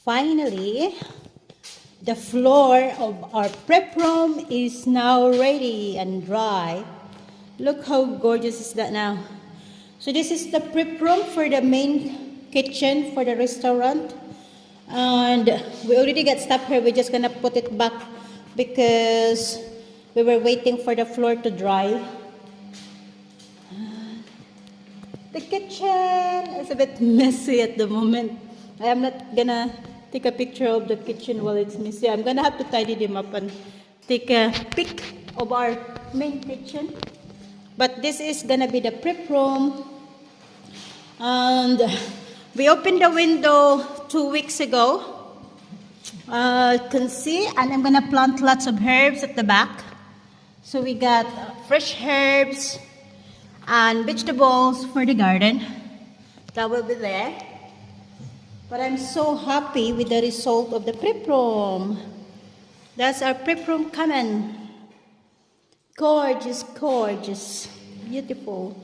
Finally, the floor of our prep room is now ready and dry. Look how gorgeous is that now. So this is the prep room for the main kitchen for the restaurant. And we already got stuff here. We're just gonna put it back because we were waiting for the floor to dry. The kitchen is a bit messy at the moment. I am not gonna take a picture of the kitchen while it's messy. I'm gonna have to tidy them up and take a pic of our main kitchen. But this is gonna be the prep room. And we opened the window 2 weeks ago. You can see, and I'm gonna plant lots of herbs at the back. So we got fresh herbs and vegetables for the garden. That will be there. But I'm so happy with the result of the prep room. That's our prep room coming. Gorgeous, gorgeous, beautiful.